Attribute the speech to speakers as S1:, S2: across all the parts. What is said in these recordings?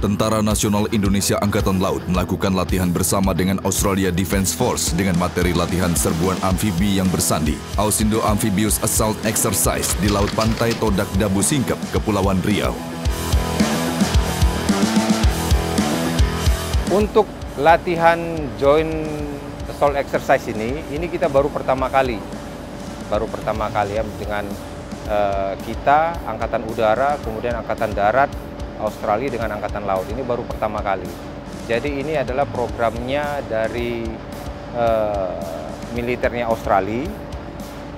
S1: Tentara Nasional Indonesia Angkatan Laut melakukan latihan bersama dengan Australia Defence Force dengan materi latihan serbuan amfibi yang bersandi, Ausindo Amphibious Assault Exercise di Laut Pantai Todak Dabu Singkep, Kepulauan Riau.
S2: Untuk latihan Joint Assault Exercise ini kita baru pertama kali ya dengan kita, Angkatan Udara, kemudian Angkatan Darat, Australia dengan Angkatan Laut. Ini baru pertama kali. Jadi ini adalah programnya dari militernya Australia,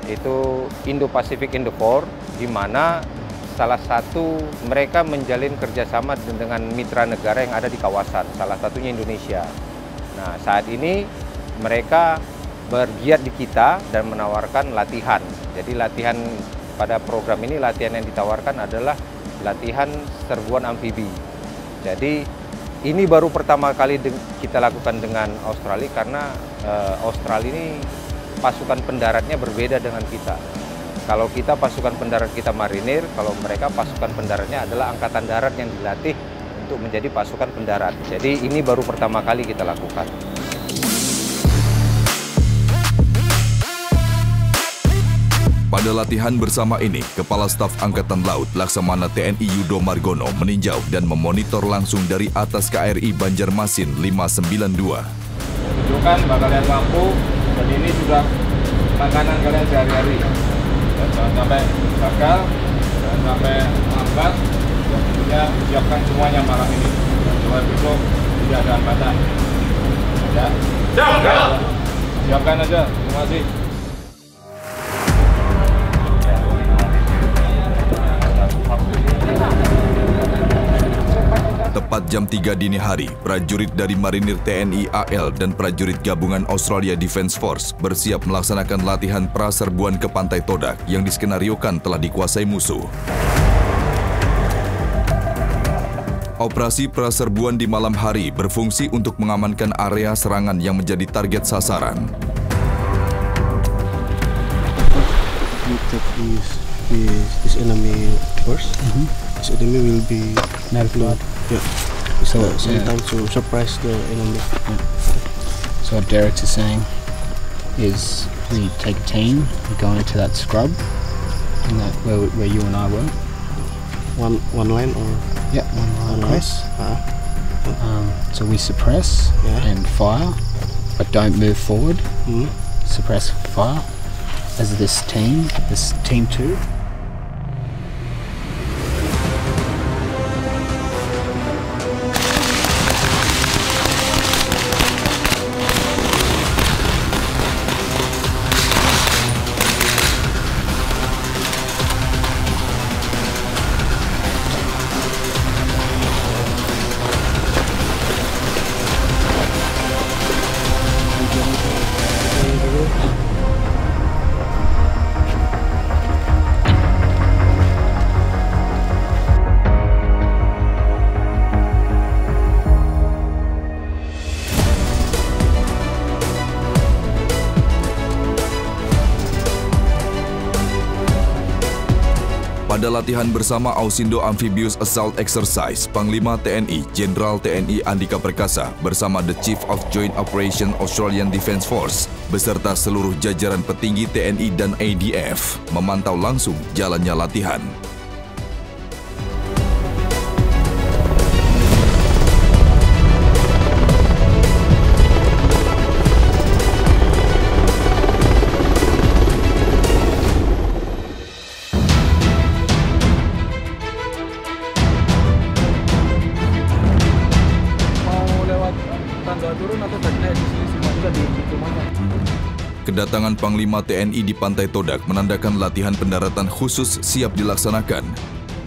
S2: itu Indo-Pacific Indofor, di mana salah satu mereka menjalin kerjasama dengan mitra negara yang ada di kawasan, salah satunya Indonesia. Nah, saat ini mereka bergiat di kita dan menawarkan latihan. Jadi latihan pada program ini, latihan yang ditawarkan adalah latihan serbuan amfibi. Jadi ini baru pertama kali kita lakukan dengan Australia karena Australia ini pasukan pendaratnya berbeda dengan kita. Kalau kita pasukan pendarat kita marinir, kalau mereka pasukan pendaratnya adalah angkatan darat yang dilatih untuk menjadi pasukan pendarat. Jadi ini baru pertama kali kita lakukan.
S1: Pada latihan bersama ini, Kepala Staf Angkatan Laut Laksamana TNI Yudo Margono meninjau dan memonitor langsung dari atas KRI Banjarmasin 592.
S3: Tunjukkan bakal kalian mampu, dan ini sudah makanan kalian sehari-hari. Jangan sampai gagal, jangan sampai lambat, dan tentunya siapkan semuanya malam ini. Dan mulai besok tidak ada hambatan. Ya. Siapkan aja, terima kasih.
S1: Tepat jam 3 dini hari, prajurit dari Marinir TNI AL dan prajurit gabungan Australia Defence Force bersiap melaksanakan latihan praserbuan ke Pantai Todak yang diskenariokan telah dikuasai musuh. Operasi praserbuan di malam hari berfungsi untuk mengamankan area serangan yang menjadi target sasaran.
S4: You take this enemy first. This enemy will be notified. Yeah. So sometimes to surprise the enemy.
S5: Yeah. So what Derek is saying is we take a team, we go into that scrub, in that where you and I were.
S4: One line or?
S5: Yeah, one line across. So we suppress and fire, but don't move forward. Suppress, fire. As this team 2.
S1: Pada latihan bersama Ausindo Amphibious Assault Exercise, Panglima TNI Jenderal TNI Andika Perkasa bersama The Chief of Joint Operation Australian Defence Force beserta seluruh jajaran petinggi TNI dan ADF memantau langsung jalannya latihan. Kedatangan Panglima TNI di Pantai Todak menandakan latihan pendaratan khusus siap dilaksanakan.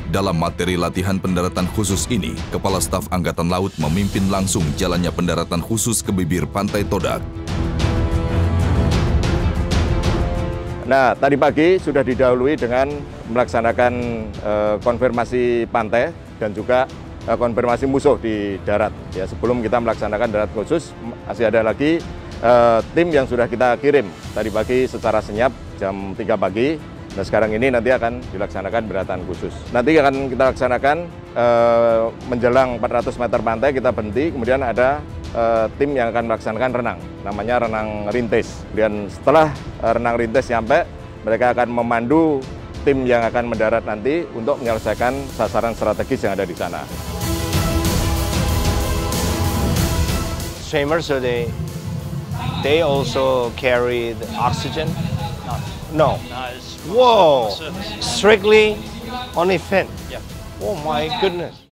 S1: Dalam materi latihan pendaratan khusus ini, Kepala Staf Angkatan Laut memimpin langsung jalannya pendaratan khusus ke bibir Pantai Todak.
S3: Nah, tadi pagi sudah didahului dengan melaksanakan konfirmasi pantai dan juga konfirmasi musuh di darat. Ya, sebelum kita melaksanakan darat khusus, masih ada lagi tim yang sudah kita kirim tadi pagi secara senyap jam 3 pagi Nah sekarang ini nanti akan dilaksanakan beratan khusus. Nanti akan kita laksanakan menjelang 400 meter pantai kita berhenti, kemudian ada tim yang akan melaksanakan renang, namanya renang rintis. Dan setelah renang rintis nyampe, mereka akan memandu tim yang akan mendarat nanti untuk menyelesaikan sasaran strategis yang ada di sana.
S6: Swimmers, so they also carry the oxygen? No. Whoa! Strictly only fin? Yeah. Oh my goodness.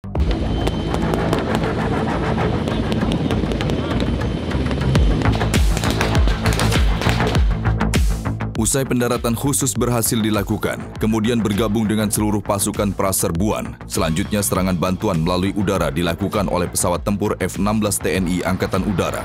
S1: Usai pendaratan khusus berhasil dilakukan, kemudian bergabung dengan seluruh pasukan praserbuan. Selanjutnya serangan bantuan melalui udara dilakukan oleh pesawat tempur F-16 TNI Angkatan Udara.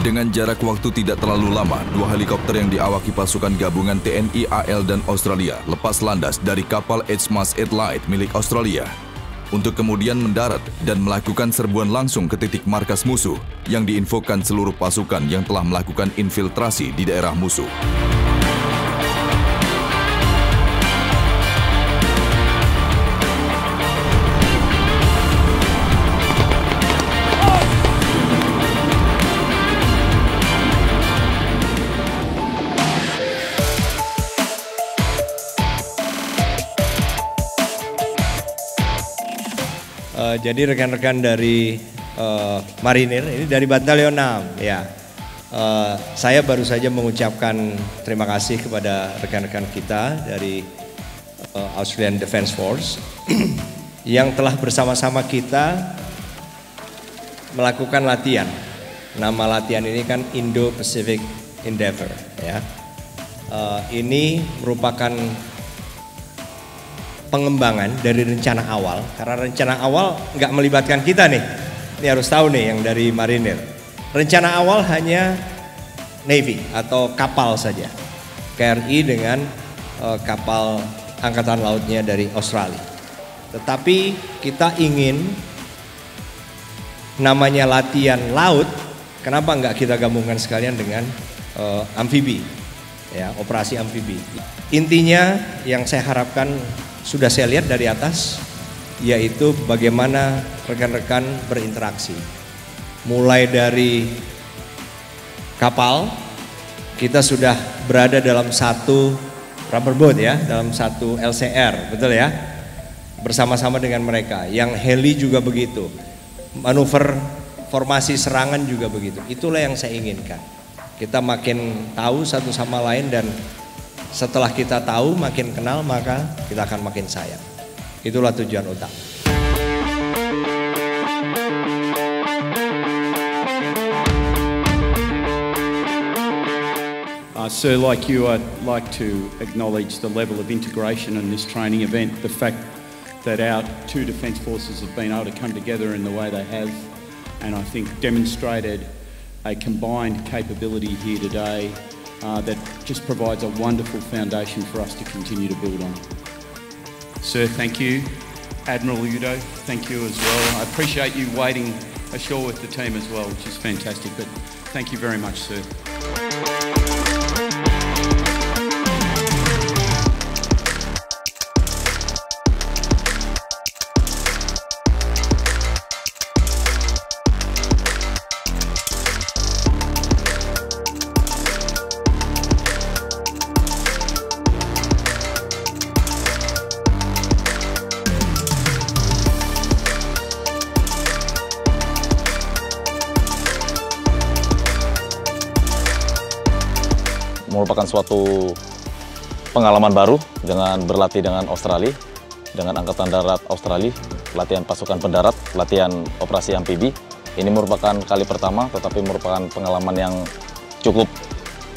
S1: Dengan jarak waktu tidak terlalu lama, 2 helikopter yang diawaki pasukan gabungan TNI AL dan Australia lepas landas dari kapal HMAS Adelaide milik Australia untuk kemudian mendarat dan melakukan serbuan langsung ke titik markas musuh yang diinfokan seluruh pasukan yang telah melakukan infiltrasi di daerah musuh.
S6: Jadi rekan-rekan dari Marinir, ini dari Batalion 6 ya. Saya baru saja mengucapkan terima kasih kepada rekan-rekan kita dari Australian Defence Force yang telah bersama-sama kita melakukan latihan. Nama latihan ini kan Indo-Pacific Endeavour ya. Ini merupakan pengembangan dari rencana awal, karena rencana awal nggak melibatkan kita nih. Ini harus tahu nih yang dari Marinir. Rencana awal hanya Navy atau kapal saja, KRI dengan kapal angkatan lautnya dari Australia. Tetapi kita ingin namanya latihan laut, kenapa nggak kita gabungkan sekalian dengan amfibi, ya, operasi amfibi. Intinya yang saya harapkan sudah saya lihat dari atas, yaitu bagaimana rekan-rekan berinteraksi. Mulai dari kapal, kita sudah berada dalam satu rubber boat ya, dalam satu LCR, betul ya? Bersama-sama dengan mereka. Yang heli juga begitu. Manuver formasi serangan juga begitu. Itulah yang saya inginkan. Kita makin tahu satu sama lain, dan setelah kita tahu, makin kenal, maka kita akan makin sayang. Itulah tujuan utama.
S7: Sir, like you, I'd like to acknowledge the level of integration in this training event, the fact that our two defence forces have been able to come together in the way they have, and I think demonstrated a combined capability here today that just provides a wonderful foundation for us to continue to build on. Sir, thank you. Admiral Udo, thank you as well. I appreciate you waiting ashore with the team as well, which is fantastic, but thank you very much, sir.
S8: Merupakan suatu pengalaman baru dengan berlatih dengan Australia, dengan Angkatan Darat Australia, latihan pasukan pendarat, latihan operasi amfibi. Ini merupakan kali pertama, tetapi merupakan pengalaman yang cukup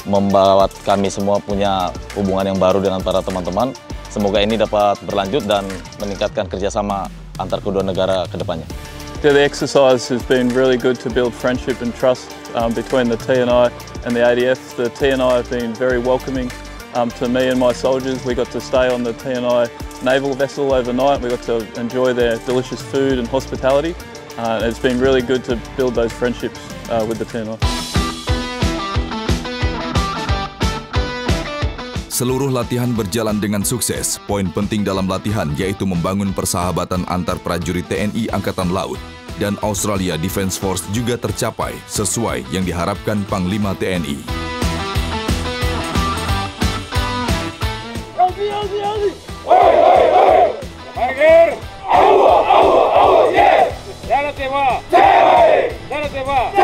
S8: membuat kami semua punya hubungan yang baru dengan para teman-teman. Semoga ini dapat berlanjut dan meningkatkan kerjasama antar kedua negara ke depannya.
S9: The exercise has been really good to build friendship and trust between the TNI and the ADF. The TNI have been very welcoming to me and my soldiers. We got to stay on the TNI naval vessel overnight. We got to enjoy their delicious food and hospitality. It's been really good to build those friendships with the TNI.
S1: Seluruh latihan berjalan dengan sukses. Poin penting dalam latihan yaitu membangun persahabatan antar prajurit TNI Angkatan Laut dan Australia Defence Force juga tercapai sesuai yang diharapkan Panglima TNI.
S3: Yes!